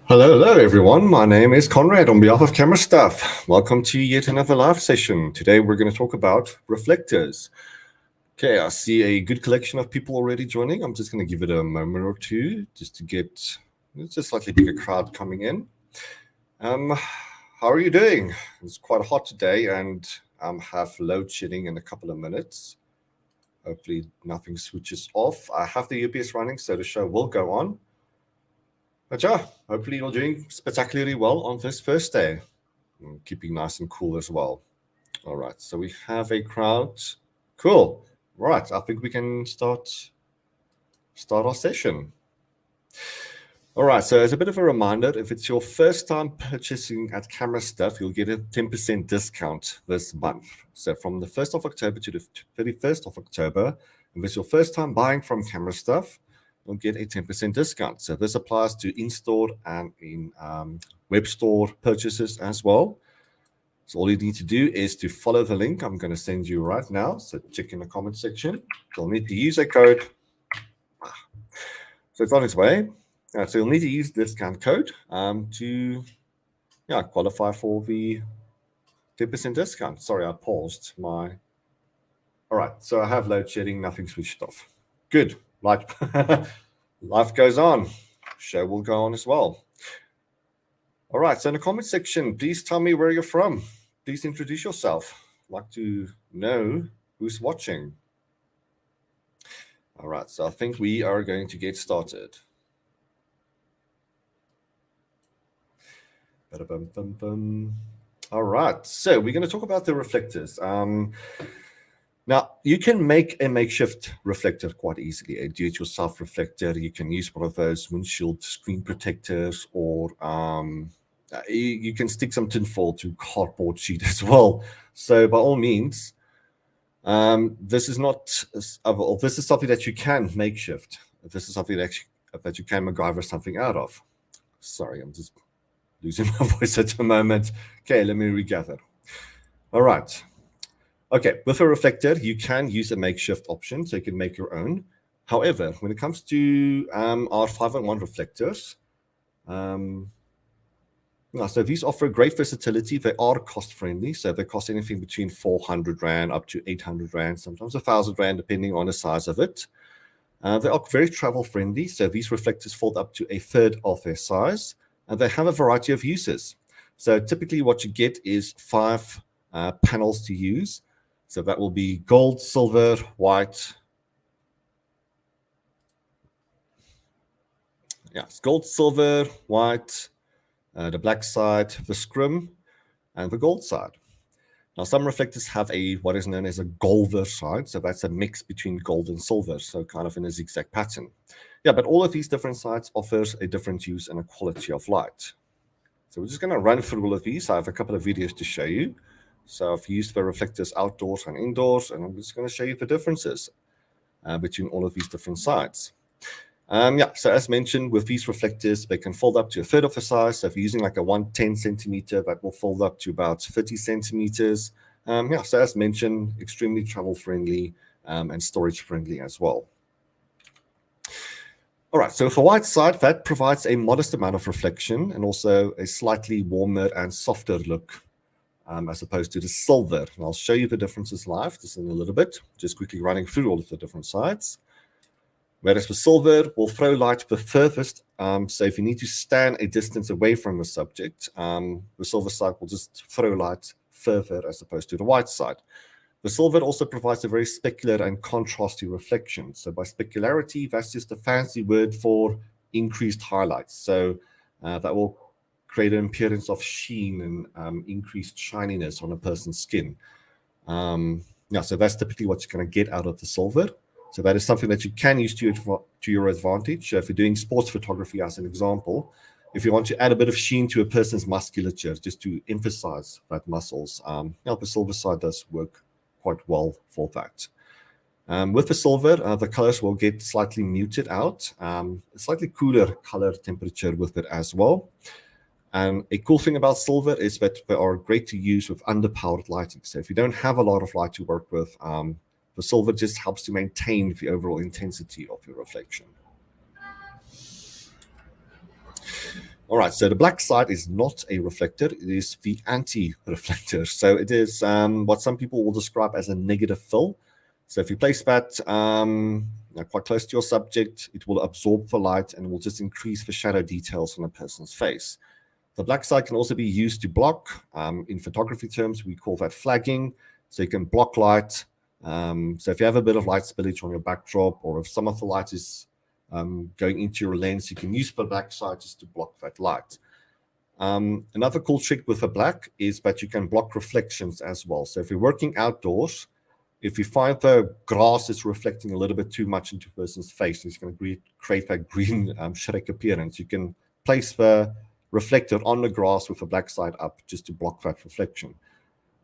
Hello, everyone. My name is Conrad on behalf of Camera Stuff. Welcome to yet another live session. Today we're going to talk about reflectors. Okay, I see a good collection of people already joining. I'm just going to give it a moment or two just to get a slightly bigger crowd coming in. How are you doing? It's quite hot today and have load shedding in a couple of minutes. Hopefully nothing switches off. I have the UPS running, so the show will go on. But yeah, hopefully you're doing spectacularly well on this first day. Keeping nice and cool as well. All right, so we have a crowd. Cool. Right, I think we can start our session. All right, so as a bit of a reminder, if it's your first time purchasing at Camera Stuff, you'll get a 10% discount this month. So from the 1st of October to the 31st of October, if it's your first time buying from Camera Stuff, you'll get a 10% discount. So this applies to in-store and in web store purchases as well. So all you need to do is to follow the link I'm going to send you right now. So check in the comment section. You'll need to use a code. So it's on its way. So you'll need to use discount code to qualify for the 10% discount. Sorry, I paused my. All right, so I have load shedding, nothing switched off. Good. Life goes on. Show will go on as well. All right, so in the comment section, please tell me where you're from. Please introduce yourself. I'd like to know who's watching. All right, so I think we are going to get started. All right, so we're going to talk about the reflectors. Now, you can make a makeshift reflector quite easily, a do-it-yourself reflector. You can use one of those windshield screen protectors, or you can stick some tinfoil to cardboard sheet as well. So by all means, this is something that you can makeshift. This is something that you can MacGyver something out of. Sorry, I'm just losing my voice at the moment. Okay, let me regather. All right. Okay, with a reflector, you can use a makeshift option, so you can make your own. However, when it comes to our 5-in-1 reflectors, so these offer great versatility. They are cost-friendly, so they cost anything between 400 Rand up to 800 Rand, sometimes 1,000 Rand, depending on the size of it. They are very travel-friendly, so these reflectors fold up to a third of their size, and they have a variety of uses. So typically what you get is 5 panels to use. So that will be gold, silver, white. Yeah, it's gold, silver, white, the black side, the scrim, and the gold side. Now, some reflectors have what is known as a golver side. So that's a mix between gold and silver, so kind of in a zigzag pattern. Yeah, but all of these different sides offers a different use and a quality of light. So we're just going to run through all of these. I have a couple of videos to show you. So I've used the reflectors outdoors and indoors, and I'm just going to show you the differences between all of these different sides. So as mentioned, with these reflectors, they can fold up to a third of the size. So if you're using like a 110 centimeter, that will fold up to about 30 centimeters. So as mentioned, extremely travel-friendly and storage-friendly as well. All right, so for white side, that provides a modest amount of reflection and also a slightly warmer and softer look as opposed to the silver. And I'll show you the differences live just in a little bit, just quickly running through all of the different sides. Whereas the silver will throw light the furthest So if you need to stand a distance away from the subject, the silver side will just throw light further as opposed to the white side. The silver also provides a very specular and contrasty reflection. So by specularity, that's just a fancy word for increased highlights. So that will create an appearance of sheen and increased shininess on a person's skin. So that's typically what you're going to get out of the silver. So that is something that you can use to your advantage. So if you're doing sports photography, as an example, if you want to add a bit of sheen to a person's musculature, just to emphasize that muscles, the silver side does work quite well for that. With the silver, the colors will get slightly muted out, a slightly cooler color temperature with it as well. And a cool thing about silver is that they are great to use with underpowered lighting. So if you don't have a lot of light to work with, the silver just helps to maintain the overall intensity of your reflection. All right, so the black side is not a reflector. It is the anti-reflector. So it is what some people will describe as a negative fill. So if you place that quite close to your subject, it will absorb the light and will just increase the shadow details on a person's face. The black side can also be used to block. In photography terms, we call that flagging. So you can block light. So if you have a bit of light spillage on your backdrop, or if some of the light is going into your lens, you can use the black side just to block that light. Another cool trick with the black is that you can block reflections as well. So if you're working outdoors, if you find the grass is reflecting a little bit too much into a person's face, it's going to create that green Shrek appearance. You can place the reflector on the grass with the black side up just to block that reflection.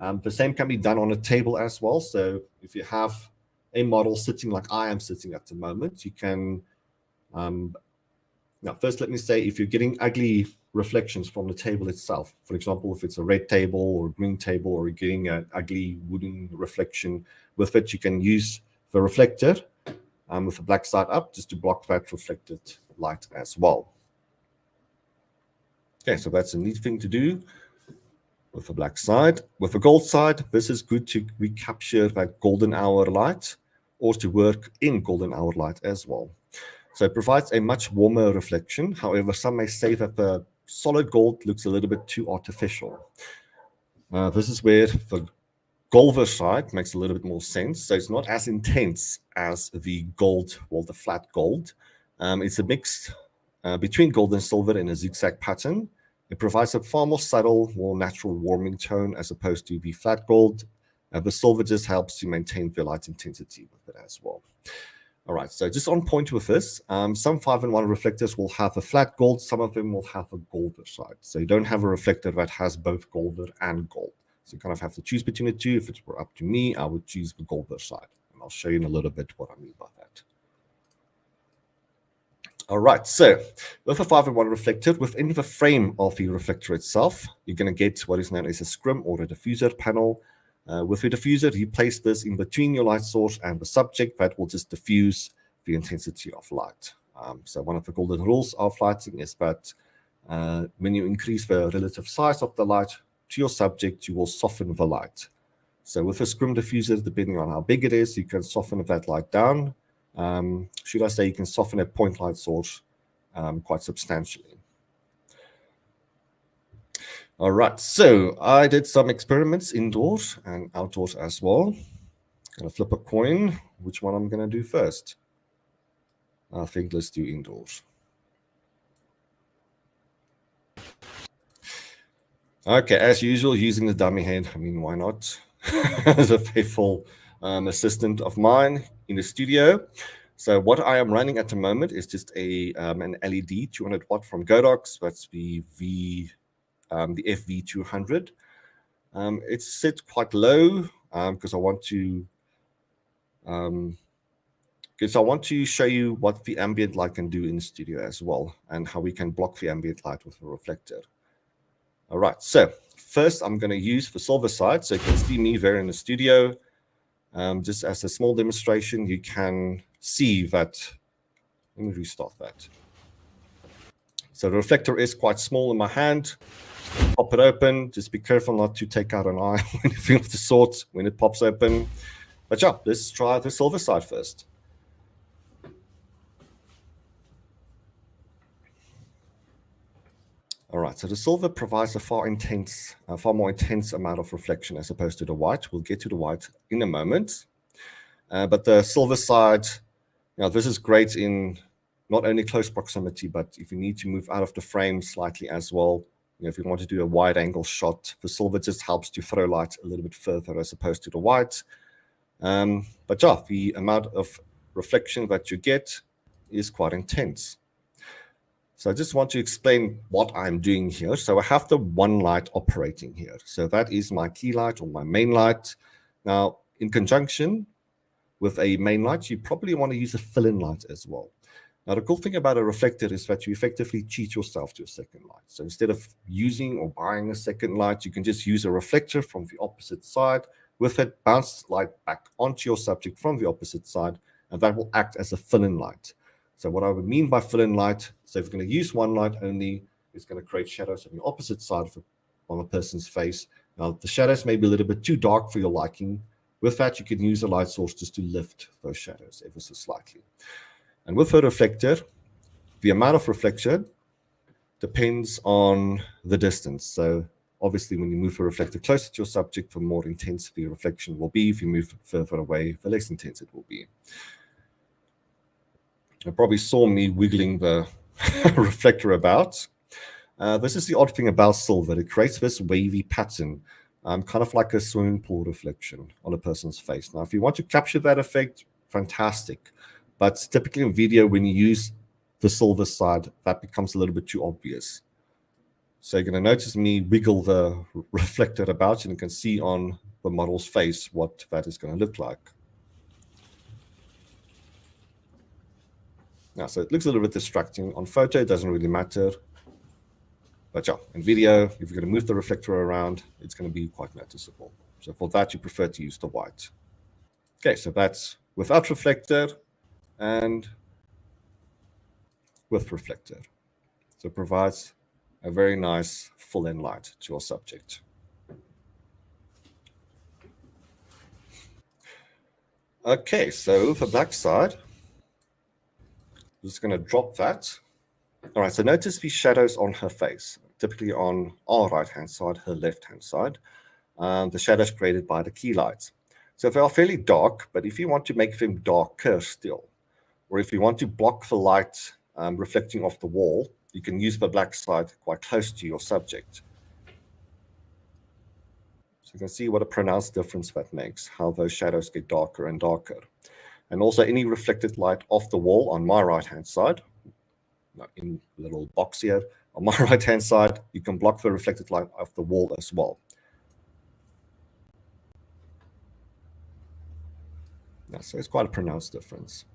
The same can be done on a table as well. So if you have a model sitting like I am sitting at the moment, you can now first let me say, if you're getting ugly reflections from the table itself, for example, if it's a red table or a green table, or you're getting an ugly wooden reflection with it, you can use the reflector with the black side up just to block that reflected light as well. Okay, so that's a neat thing to do with the black side. With the gold side, this is good to recapture that golden hour light, or to work in golden hour light as well. So it provides a much warmer reflection. However, some may say that the solid gold looks a little bit too artificial. This is where the golver side makes a little bit more sense. So it's not as intense as the gold, or the flat gold. It's a mix between gold and silver in a zigzag pattern. It provides a far more subtle, more natural warming tone as opposed to the flat gold. The silver just helps to maintain the light intensity with it as well. All right, so just on point with this, some 5-in-1 reflectors will have a flat gold, some of them will have a golder side. So you don't have a reflector that has both golder and gold. So you kind of have to choose between the two. If it were up to me, I would choose the golder side. And I'll show you in a little bit what I mean by that. All right, so with a 5-in-1 reflector, within the frame of the reflector itself, you're going to get what is known as a scrim, or a diffuser panel. With the diffuser, you place this in between your light source and the subject. That will just diffuse the intensity of light. So one of the golden rules of lighting is that when you increase the relative size of the light to your subject, you will soften the light. So with a scrim diffuser, depending on how big it is, you can soften that light down. Should I say, you can soften a point light source quite substantially. All right, so I did some experiments indoors and outdoors as well. Gonna flip a coin, which one I'm gonna do first. I think let's do indoors. Okay, as usual, using the dummy head. I mean, why not? As a faithful assistant of mine in the studio. So what I am running at the moment is just an LED 200 watt from Godox. That's the FV200. It's set quite low because I want to show you what the ambient light can do in the studio as well, and how we can block the ambient light with a reflector. All right, so first I'm going to use the silver side. So you can see me there in the studio. Just as a small demonstration, you can see that. Let me restart that. So the reflector is quite small in my hand. Pop it open. Just be careful not to take out an eye when you feel the sort when it pops open. But yeah, let's try the silver side first. All right, so the silver provides a far more intense amount of reflection as opposed to the white. We'll get to the white in a moment. But the silver side, this is great in not only close proximity, but if you need to move out of the frame slightly as well. If you want to do a wide angle shot, the silver just helps to throw light a little bit further as opposed to the white. But yeah, the amount of reflection that you get is quite intense. So I just want to explain what I'm doing here. So I have the one light operating here. So that is my key light or my main light. Now, in conjunction with a main light, you probably want to use a fill-in light as well. Now, the cool thing about a reflector is that you effectively cheat yourself to a second light. So instead of using or buying a second light, you can just use a reflector from the opposite side. With it, bounce light back onto your subject from the opposite side, and that will act as a fill-in light. So what I would mean by fill-in light, so if you're going to use one light only, it's going to create shadows on the opposite side on a person's face. Now, the shadows may be a little bit too dark for your liking. With that, you can use a light source just to lift those shadows ever so slightly. And with a reflector, the amount of reflection depends on the distance. So obviously, when you move a reflector closer to your subject, the more intense the reflection will be. If you move further away, the less intense it will be. You probably saw me wiggling the reflector about. This is the odd thing about silver. It creates this wavy pattern, kind of like a swimming pool reflection on a person's face. Now, if you want to capture that effect, fantastic. But typically in video, when you use the silver side, that becomes a little bit too obvious. So you're going to notice me wiggle the reflector about, and you can see on the model's face what that is going to look like. Now, so it looks a little bit distracting. On photo, it doesn't really matter. But yeah, in video, if you're going to move the reflector around, it's going to be quite noticeable. So for that, you prefer to use the white. Okay, so that's without reflector and with reflector. So it provides a very nice full-in light to your subject. Okay, so the black side, I'm just going to drop that. All right, so notice the shadows on her face, typically on our right-hand side, her left-hand side. The shadows created by the key lights. So they are fairly dark, but if you want to make them darker still, or if you want to block the light reflecting off the wall, you can use the black side quite close to your subject. So you can see what a pronounced difference that makes, how those shadows get darker and darker. And also any reflected light off the wall on my right-hand side, in the little box here, on my right-hand side, you can block the reflected light off the wall as well. Yeah, so it's quite a pronounced difference.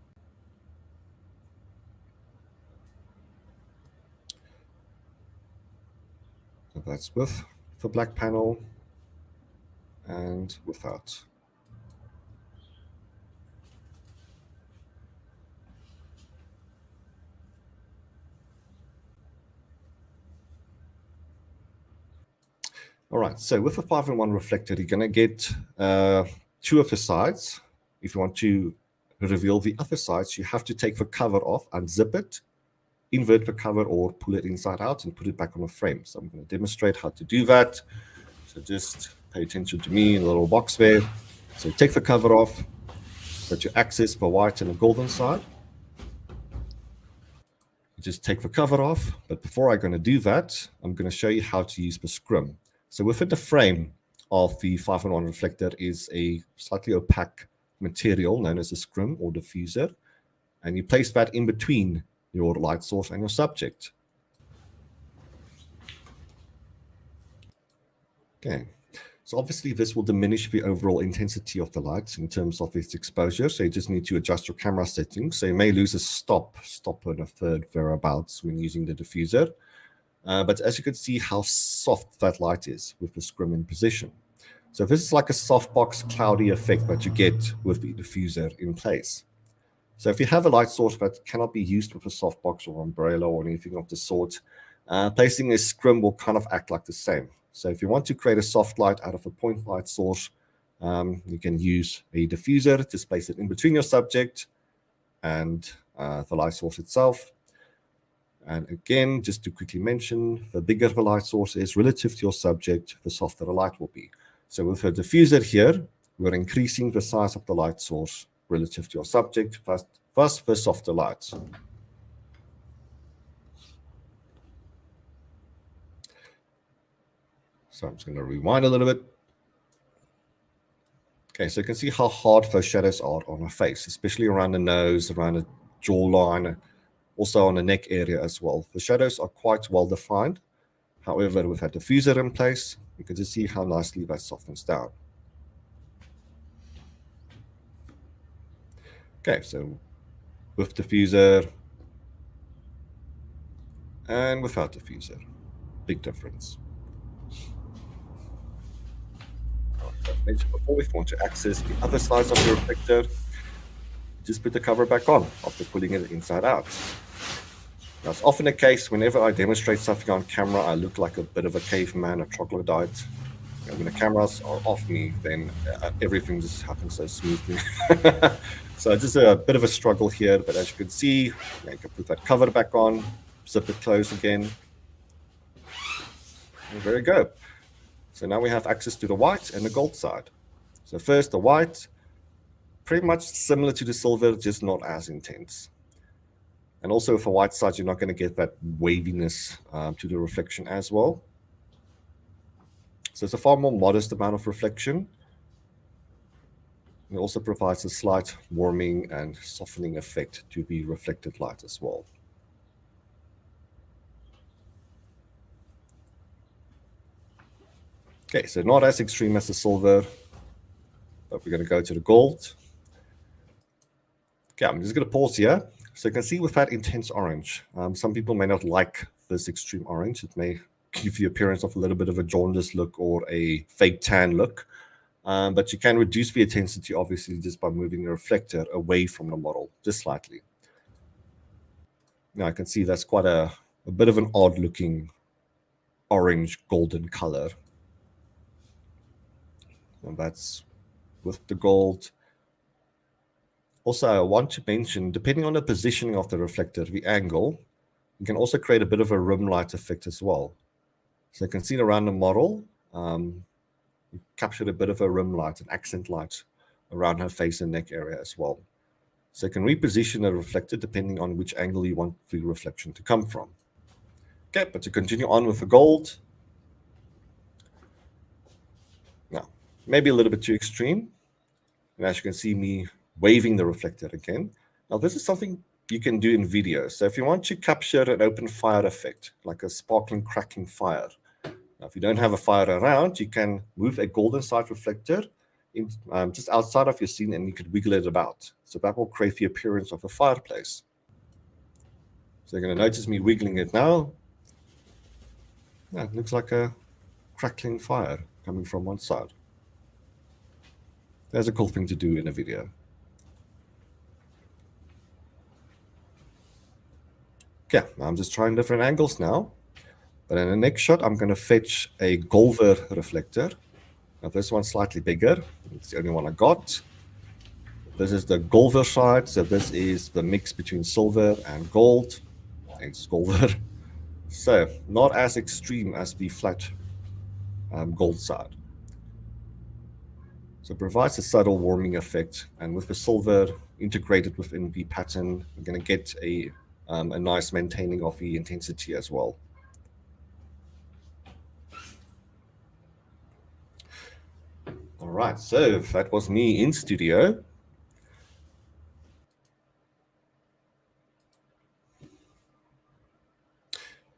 So that's with the black panel and without. All right, so with the 5-in-1 reflector, you're going to get 2 of the sides. If you want to reveal the other sides, you have to take the cover off, unzip it, invert the cover, or pull it inside out and put it back on the frame. So I'm going to demonstrate how to do that. So just pay attention to me in the little box there. So take the cover off, let you access the white and the golden side. You just take the cover off, but before I'm going to do that, I'm going to show you how to use the scrim. So within the frame of the 5-in-1 reflector is a slightly opaque material known as a scrim or diffuser, and you place that in between your light source and your subject. Okay, so obviously this will diminish the overall intensity of the light in terms of its exposure, so you just need to adjust your camera settings. So you may lose a stop and a third thereabouts when using the diffuser. But as you can see how soft that light is with the scrim in position. So this is like a softbox cloudy effect that you get with the diffuser in place. So if you have a light source that cannot be used with a softbox or umbrella or anything of the sort, placing a scrim will kind of act like the same. So if you want to create a soft light out of a point light source, you can use a diffuser to place it in between your subject and the light source itself. And again, just to quickly mention, the bigger the light source is relative to your subject, the softer the light will be. So with a diffuser here, we're increasing the size of the light source relative to your subject, thus the softer lights. So I'm just going to rewind a little bit. Okay, so you can see how hard those shadows are on her face, especially around the nose, around the jawline, also on the neck area as well. The shadows are quite well defined. However, with that diffuser in place, you can just see how nicely that softens down. Okay, so with diffuser and without diffuser, big difference. So as mentioned before, if you want to access the other sides of your reflector, just put the cover back on after pulling it inside out. Now, it's often the case whenever I demonstrate something on camera, I look like a bit of a caveman, a troglodyte. When the cameras are off me, then everything just happens so smoothly. So just a bit of a struggle here, but as you can see, you can put that cover back on, zip it close again. And there you go. So now we have access to the white and the gold side. So first, the white, pretty much similar to the silver, just not as intense. And also with the white side, you're not going to get that waviness to the reflection as well. So it's a far more modest amount of reflection. It also provides a slight warming and softening effect to the reflected light as well. Okay, so not as extreme as the silver, but we're going to go to the gold. Okay, I'm just going to pause here. So you can see with that intense orange, some people may not like this extreme orange. It may give the appearance of a little bit of a jaundiced look or a fake tan look. But you can reduce the intensity, obviously, just by moving the reflector away from the model, just slightly. Now I can see that's quite a bit of an odd-looking orange golden color. And that's with the gold. Also, I want to mention, depending on the positioning of the reflector, the angle, you can also create a bit of a rim light effect as well. So you can see around the model, you captured a bit of a rim light, an accent light around her face and neck area as well. So you can reposition the reflector depending on which angle you want the reflection to come from. Okay, but to continue on with the gold. Now, maybe a little bit too extreme. And as you can see me waving the reflector again. Now, this is something you can do in video. So if you want to capture an open fire effect, like a sparkling, cracking fire. Now, if you don't have a fire around, you can move a golden side reflector in, just outside of your scene and you could wiggle it about. So that will create the appearance of a fireplace. So you're going to notice me wiggling it now. Yeah, it looks like a crackling fire coming from one side. That's a cool thing to do in a video. Okay, I'm just trying different angles now. But in the next shot, I'm going to fetch a Golver reflector. Now this one's slightly bigger. It's the only one I got. This is the Golver side. So this is the mix between silver and gold. It's Golver. So not as extreme as the flat gold side. So it provides a subtle warming effect. And with the silver integrated within the pattern, you're going to get a nice maintaining of the intensity as well. All right, so that was me in studio.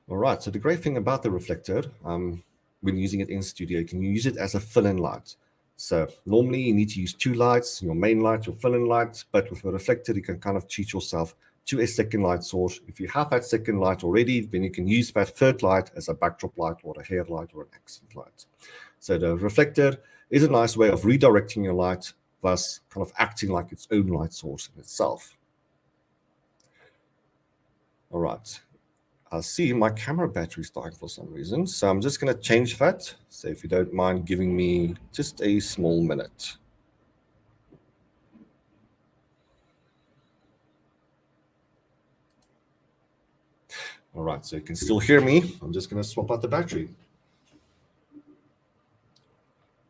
All right, so the great thing about the reflector, when using it in studio, you can use it as a fill-in light. So normally you need to use two lights, your main light, your fill-in light, but with a reflector, you can kind of cheat yourself to a second light source. If you have that second light already, then you can use that third light as a backdrop light or a hair light or an accent light. So the reflector is a nice way of redirecting your light, thus kind of acting like its own light source in itself. All right. I see my camera battery is dying for some reason, so I'm just going to change that. So if you don't mind giving me just a small minute. All right, so you can still hear me. I'm just going to swap out the battery.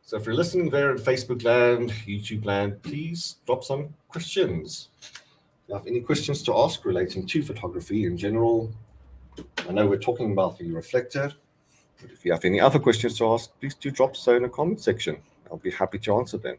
So if you're listening there in Facebook land, YouTube land, please drop some questions. If you have any questions to ask relating to photography in general, I know we're talking about the reflector, but if you have any other questions to ask, please do drop so in the comment section. I'll be happy to answer them.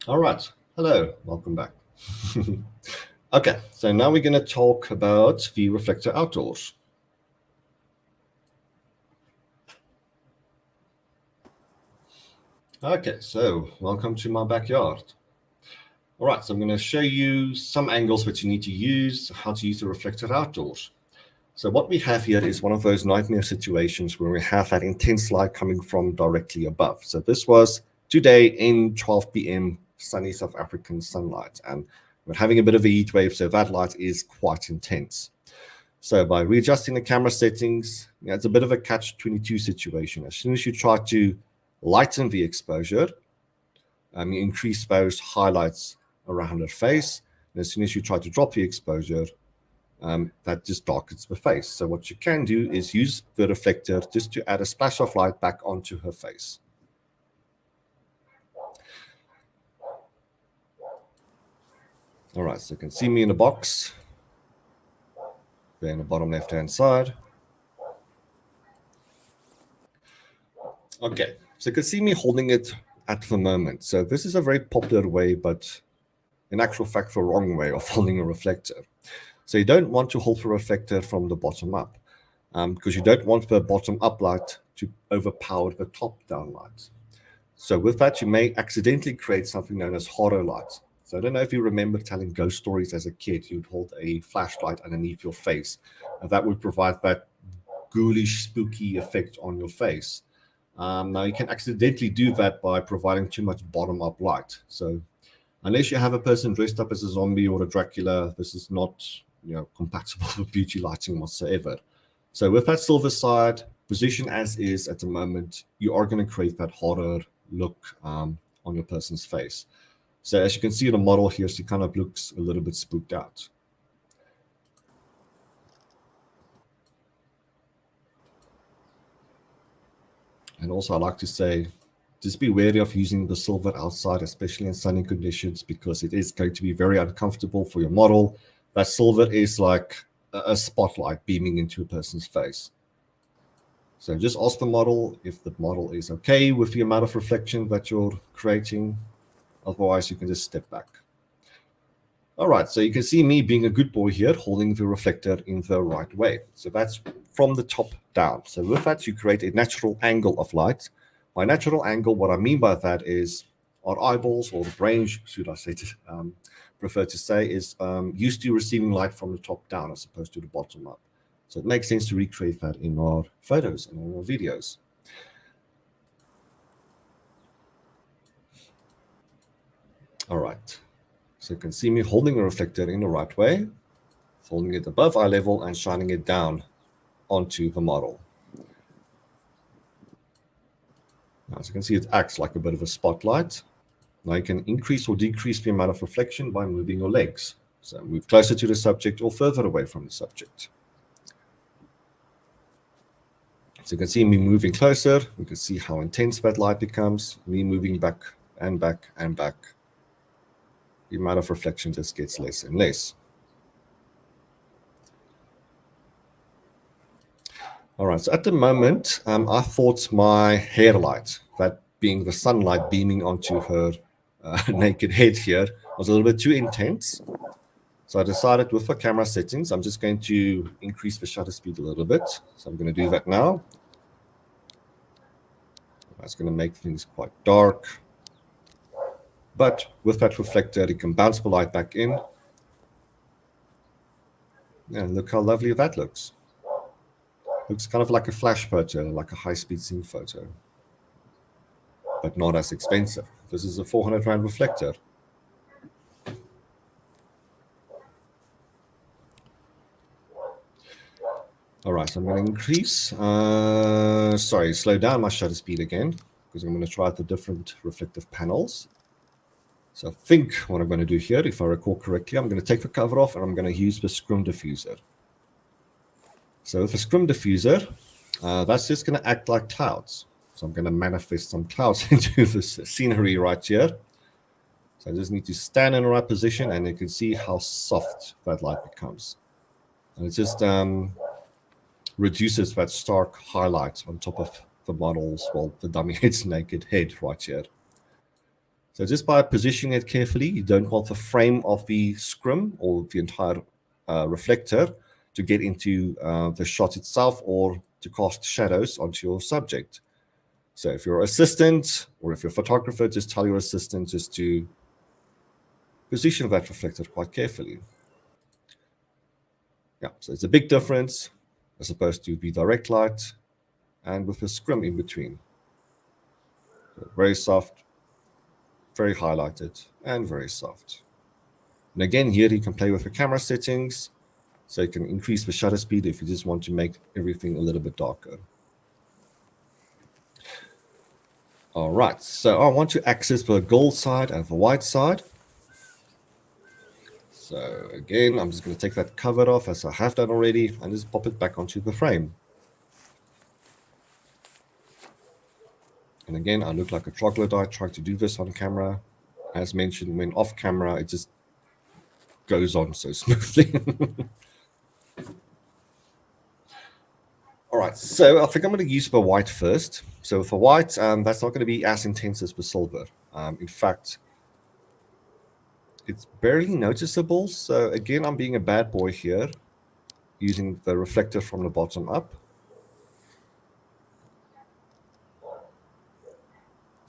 All right. Hello. Welcome back. Okay. So now we're going to talk about the reflector outdoors. Okay. So welcome to my backyard. All right. So I'm going to show you some angles that you need to use, how to use the reflector outdoors. So what we have here is one of those nightmare situations where we have that intense light coming from directly above. So this was today in 12 p.m. sunny South African sunlight, and we're having a bit of a heat wave, so that light is quite intense. So by readjusting the camera settings, it's a bit of a catch-22 situation. As soon as you try to lighten the exposure, you increase those highlights around her face. And as soon as you try to drop the exposure, that just darkens the face. So what you can do is use the reflector just to add a splash of light back onto her face. All right, so you can see me in the box there in the bottom left-hand side. Okay, so you can see me holding it at the moment. So this is a very popular way, but in actual fact, the wrong way of holding a reflector. So you don't want to hold the reflector from the bottom up, because you don't want the bottom up light to overpower the top down light. So with that, you may accidentally create something known as horror light. So I don't know if you remember telling ghost stories as a kid. You'd hold a flashlight underneath your face, and that would provide that ghoulish, spooky effect on your face. Now you can accidentally do that by providing too much bottom-up light. So unless you have a person dressed up as a zombie or a Dracula, this is not compatible with beauty lighting whatsoever. So with that silver side, position as is at the moment, you are going to create that horror look on your person's face. So as you can see in the model here, she kind of looks a little bit spooked out. And also I like to say, just be wary of using the silver outside, especially in sunny conditions, because it is going to be very uncomfortable for your model. That silver is like a spotlight beaming into a person's face. So just ask the model if the model is okay with the amount of reflection that you're creating. Otherwise, you can just step back. All right, so you can see me being a good boy here, holding the reflector in the right way. So that's from the top down. So with that, you create a natural angle of light. By natural angle, what I mean by that is our eyeballs, or the brain, should I say, prefer to say, is used to receiving light from the top down as opposed to the bottom up. So it makes sense to recreate that in our photos and in our videos. All right, so you can see me holding a reflector in the right way, holding it above eye level and shining it down onto the model. Now, as you can see, it acts like a bit of a spotlight. Now you can increase or decrease the amount of reflection by moving your legs. So move closer to the subject or further away from the subject. So you can see me moving closer. You can see how intense that light becomes. Me moving back and back and back. The amount of reflection just gets less and less. All right, so at the moment, I thought my hair light, that being the sunlight beaming onto her naked head here, was a little bit too intense. So I decided with the camera settings, I'm just going to increase the shutter speed a little bit. So I'm going to do that now. That's going to make things quite dark. But with that reflector, it can bounce the light back in. And look how lovely that looks. Looks kind of like a flash photo, like a high-speed scene photo, but not as expensive. This is a 400 Rand reflector. All right, so I'm going to increase, slow down my shutter speed again, because I'm going to try out the different reflective panels. So I think what I'm going to do here, if I recall correctly, I'm going to take the cover off and I'm going to use the scrim diffuser. So with the scrim diffuser, that's just going to act like clouds. So I'm going to manifest some clouds into this scenery right here. So I just need to stand in the right position and you can see how soft that light becomes. And it just reduces that stark highlight on top of the model's, well, the dummy head's naked head right here. So just by positioning it carefully, you don't want the frame of the scrim or the entire reflector to get into the shot itself or to cast shadows onto your subject. So if you're an assistant or if you're a photographer, just tell your assistant just to position that reflector quite carefully. Yeah, so it's a big difference as opposed to the direct light and with the scrim in between. So very soft, very highlighted, and very soft. And again, here you can play with the camera settings, so you can increase the shutter speed if you just want to make everything a little bit darker. All right, so I want to access the gold side and the white side. So again, I'm just going to take that cover off as I have done already and just pop it back onto the frame. And again, I look like a troglodyte trying to do this on camera. As mentioned, when off camera, it just goes on so smoothly. All right, so I think I'm going to use the white first. So for white, that's not going to be as intense as the silver. In fact, it's barely noticeable. So again, I'm being a bad boy here, using the reflector from the bottom up.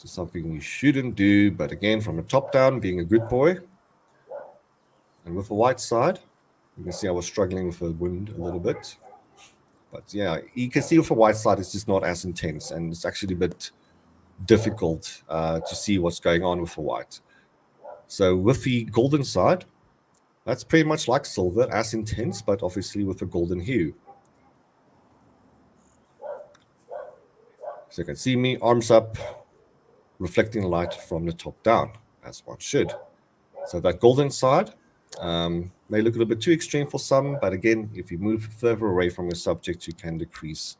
It's something you shouldn't do, but again, from the top down, being a good boy. And with the white side, you can see I was struggling with the wind a little bit. But yeah, you can see with the white side, it's just not as intense, and it's actually a bit difficult to see what's going on with the white. So with the golden side, that's pretty much like silver, as intense, but obviously with a golden hue. So you can see me, arms up, reflecting light from the top down, as one should. So that golden side may look a little bit too extreme for some, but again, if you move further away from your subject, you can decrease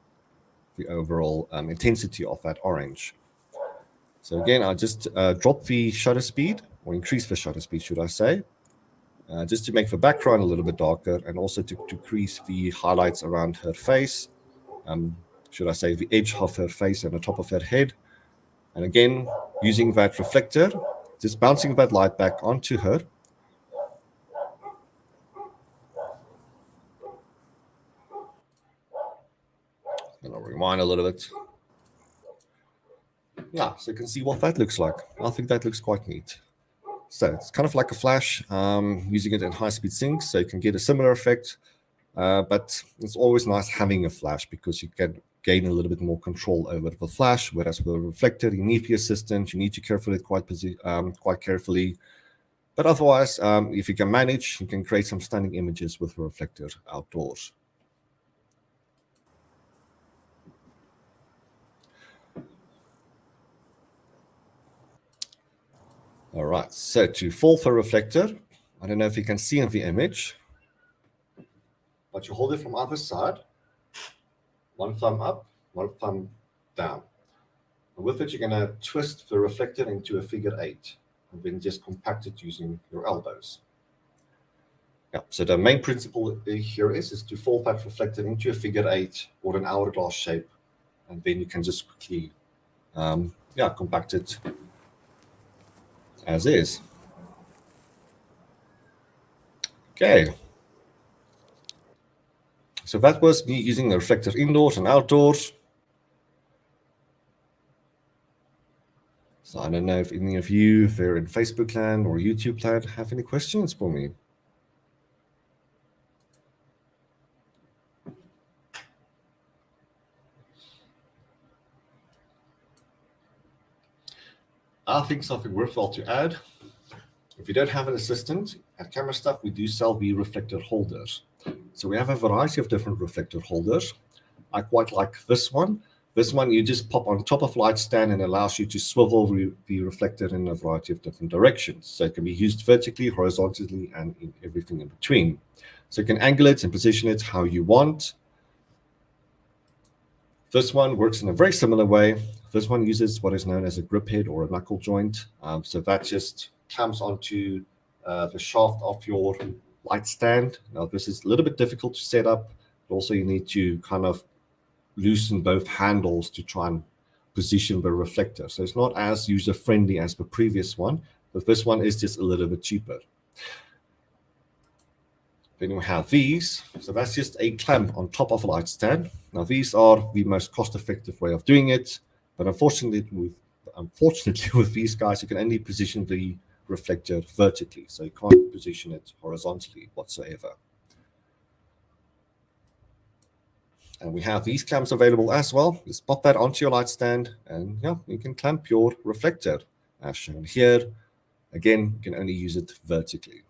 the overall intensity of that orange. So again, I just drop the shutter speed, or increase the shutter speed, should I say, just to make the background a little bit darker and also to decrease the highlights around her face, should I say the edge of her face and the top of her head. And again, using that reflector, just bouncing that light back onto her. And I'll rewind a little bit. Yeah, so you can see what that looks like. I think that looks quite neat. So it's kind of like a flash, using it in high-speed sync, so you can get a similar effect. But it's always nice having a flash because you can gain a little bit more control over the flash, whereas with a reflector, you need the assistant, you need to careful it quite carefully. But otherwise, if you can manage, you can create some stunning images with a reflector outdoors. All right, so to fold the reflector, I don't know if you can see in the image, but you hold it from either side, one thumb up, one thumb down. And with it, you're going to twist the reflector into a figure 8, and then just compact it using your elbows. Yeah, so the main principle here is to fold that reflector into a figure 8 or an hourglass shape, and then you can just quickly compact it as is. Okay. So that was me using the reflector indoors and outdoors. So I don't know if any of you, if they're in Facebook land or YouTube land, have any questions for me. I think something worthwhile to add. If you don't have an assistant, at Camera Stuff, we do sell the reflector holders. So we have a variety of different reflector holders. I quite like this one. This one you just pop on top of light stand and allows you to swivel the reflector in a variety of different directions. So it can be used vertically, horizontally, and in everything in between. So you can angle it and position it how you want. This one works in a very similar way. This one uses what is known as a grip head or a knuckle joint. So that just clamps onto the shaft of your light stand. Now this is a little bit difficult to set up. But also you need to kind of loosen both handles to try and position the reflector. So it's not as user-friendly as the previous one, but this one is just a little bit cheaper. Then we have these. So that's just a clamp on top of a light stand. Now these are the most cost-effective way of doing it, but unfortunately with these guys, you can only position the reflector vertically, so you can't position it horizontally whatsoever. And we have these clamps available as well. Just pop that onto your light stand and yeah, you can clamp your reflector as shown here. Again, you can only use it vertically.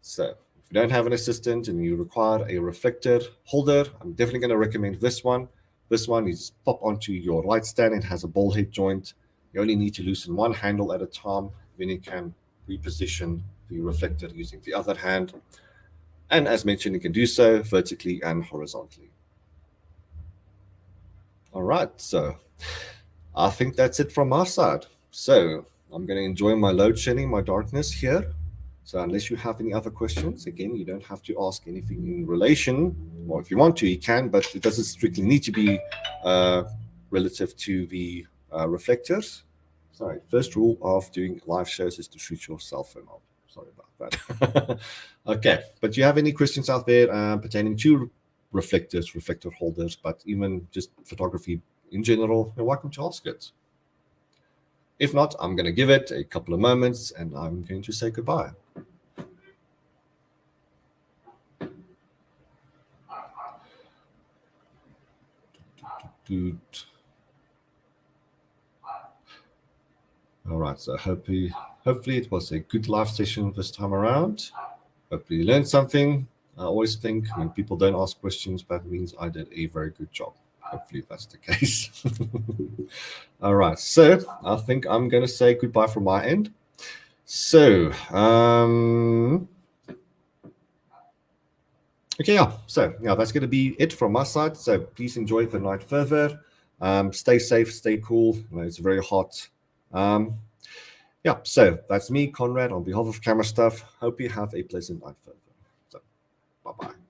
So if you don't have an assistant and you require a reflector holder, I'm definitely going to recommend this one. This one is pop onto your light stand. It has a ball head joint. You only need to loosen one handle at a time. Then you can reposition the reflector using the other hand. And as mentioned, you can do so vertically and horizontally. All right, so I think that's it from our side. So I'm going to enjoy my load shedding, my darkness here. So unless you have any other questions, again, you don't have to ask anything in relation, or if you want to, you can, but it doesn't strictly need to be relative to the reflectors. Sorry, first rule of doing live shows is to shoot your cell phone off. Sorry about that. Okay, but do you have any questions out there pertaining to reflectors, reflector holders, but even just photography in general, you're welcome to ask it. If not, I'm going to give it a couple of moments and I'm going to say goodbye. All right, so hopefully it was a good live session this time around. Hopefully you learned something. I always think when people don't ask questions, that means I did a very good job. Hopefully that's the case. All right, so I think I'm going to say goodbye from my end. So, okay, yeah. So, yeah, that's going to be it from my side. So please enjoy the night further. Stay safe, stay cool. You know, it's very hot. Yeah, so that's me, Conrad, on behalf of Camera Stuff. Hope you have a pleasant night further. So, bye-bye.